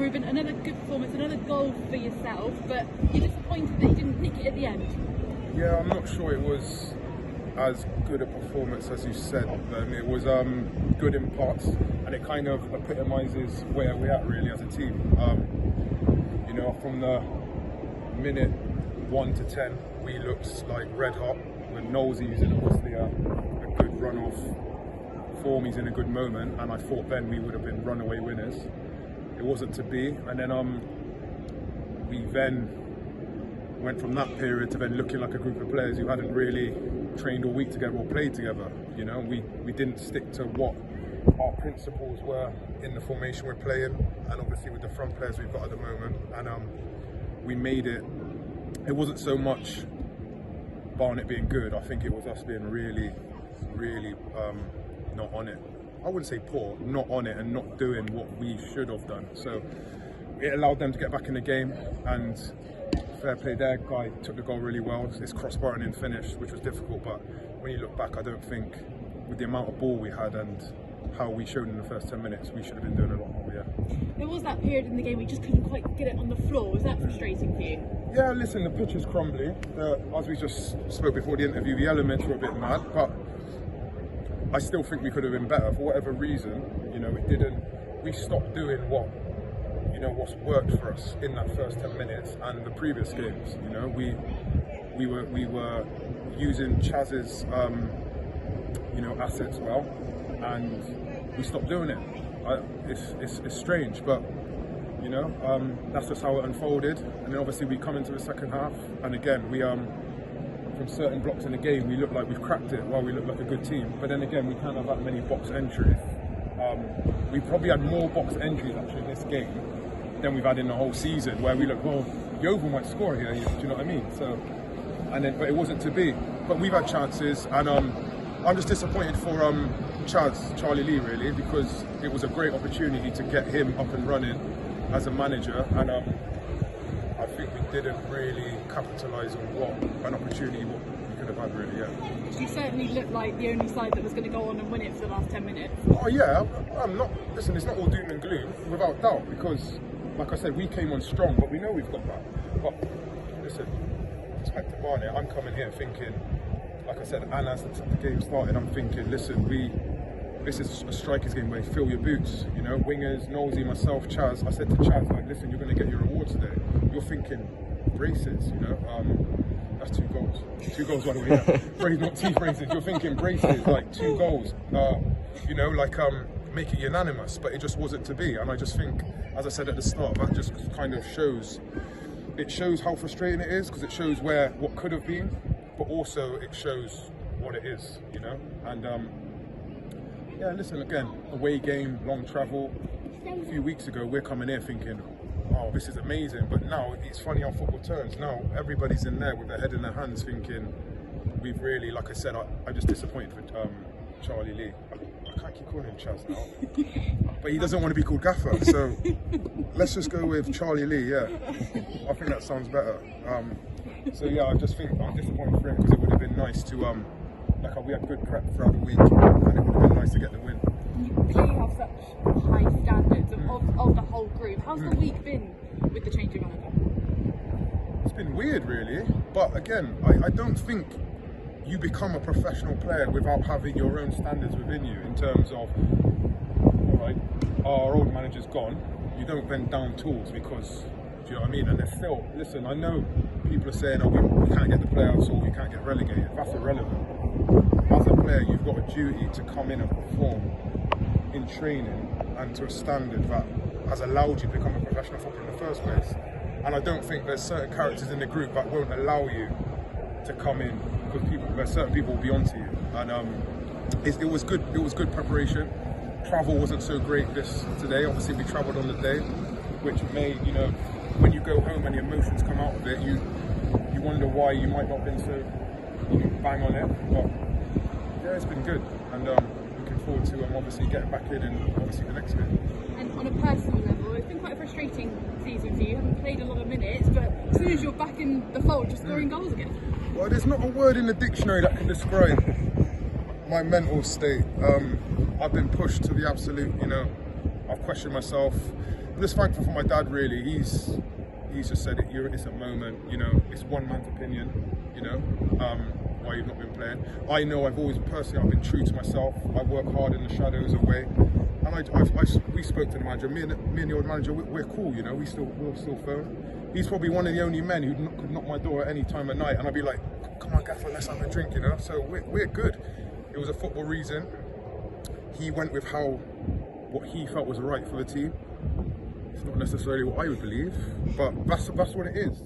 Reuben, another good performance, another goal for yourself, but you're disappointed that you didn't nick it at the end. Yeah, I'm not sure it was as good a performance as you said. It was good in parts, and it kind of epitomises where we're at really as a team. You know, from the minute 1 to 10, we looked like red hot. When Nosey using obviously a good run off form, he's in a good moment, and I thought then we would have been runaway winners. It wasn't to be, and then we then went from that period to then looking like a group of players who hadn't really trained all week together or played together. You know, we didn't stick to what our principles were in the formation we're playing, and obviously with the front players we've got at the moment, and we made it. It wasn't so much Barnet being good. I think it was us being really not on it. I wouldn't say poor, not on it and not doing what we should have done. So it allowed them to get back in the game, and fair play there. Guy took the goal really well. His crossbar and in finish, which was difficult, but when you look back, I don't think with the amount of ball we had and how we showed in the first 10 minutes, we should have been doing a lot more, yeah. There was that period in the game we just couldn't quite get it on the floor. Was that frustrating for you? Yeah, listen, the pitch is crumbly. As we just spoke before the interview, the elements were a bit mad, but I still think we could have been better. For whatever reason, you know, it didn't. We stopped doing what's worked for us in that first 10 minutes and the previous games. You know, we were using Chaz's assets well, and we stopped doing it. It's strange, but you know, that's just how it unfolded. And then obviously we come into the second half, and again we from certain blocks in the game we look like we've cracked it. Well, we look like a good team, but then again we can't have that many box entries. We probably had more box entries actually in this game than we've had in the whole season, where we look, well, Reuben might score here. Do you know what I mean? So, but it wasn't to be. But we've had chances, and I'm just disappointed for Charlie Lee really, because it was a great opportunity to get him up and running as a manager, and I think we didn't really capitalise on an opportunity what we could have had really. Yeah. You certainly looked like the only side that was going to go on and win it for the last 10 minutes. Oh yeah, I'm not. Listen, it's not all doom and gloom, without doubt, because like I said, we came on strong, but we know we've got that. But listen, respect to Barnet, I'm coming here thinking, like I said, and as the game started, I'm thinking, listen, this is a strikers game where you fill your boots, you know, wingers, Nosey, myself, Chaz. I said to Chaz, like, listen, you're going to get your rewards today. You're thinking braces, you know, that's 2 goals. 2 goals, by the way, yeah. Not teeth braces, you're thinking braces, like 2 goals, you know, like, make it unanimous, but it just wasn't to be. And I just think, as I said at the start, that just kind of shows how frustrating it is, because it shows what could have been, but also it shows what it is, you know. And yeah, listen, again, away game, long travel. A few weeks ago, we're coming here thinking, oh, this is amazing. But now, it's funny how football turns. Now, everybody's in there with their head in their hands thinking, we've really, like I said, I'm just disappointed with Charlie Lee. I can't keep calling him Chaz now. But he doesn't want to be called Gaffer, so let's just go with Charlie Lee, yeah. I think that sounds better. So yeah, I just think I'm disappointed for him, because it would have been nice to, we had good prep throughout the week, and it would have been nice to get the win. You clearly have such high standards of the whole group. How's the week been with the change of manager? It's been weird really, but again, I don't think you become a professional player without having your own standards within you, in terms of, alright, our old manager's gone, you don't then down tools because, do you know what I mean? And there's still, listen, I know people are saying, oh, we can't get the playoffs or we can't get relegated. That's irrelevant. As a player, you've got a duty to come in and perform in training and to a standard that has allowed you to become a professional footballer in the first place. And I don't think there's certain characters in the group that won't allow you to come in, because there's certain people will be onto you. And it was good. It was good preparation. Travel wasn't so great today. Obviously, we travelled on the day, which made, you know, when you go home and the emotions come out of it, you wonder why you might not have been so bang on it. But yeah, it's been good, and looking forward to obviously getting back in and obviously the next game. And on a personal level, it's been quite a frustrating season for you. You haven't played a lot of minutes, but as soon as you're back in the fold, you're scoring goals again. Well, there's not a word in the dictionary that can describe my mental state. I've been pushed to the absolute, you know, I've question myself. I'm just thankful for my dad, really. He's just said it's a moment, you know, it's one man's opinion, you know, why you've not been playing. I know I've been true to myself. I work hard in the shadows away. And we spoke to the manager, me and the old manager, we're cool, you know, we'll still phone. He's probably one of the only men who could knock my door at any time of night, and I'd be like, come on, Gaffer, let's have a drink, you know. So we're good. It was a football reason. He went with what he felt was right for the team. It's not necessarily what I would believe, but that's what it is.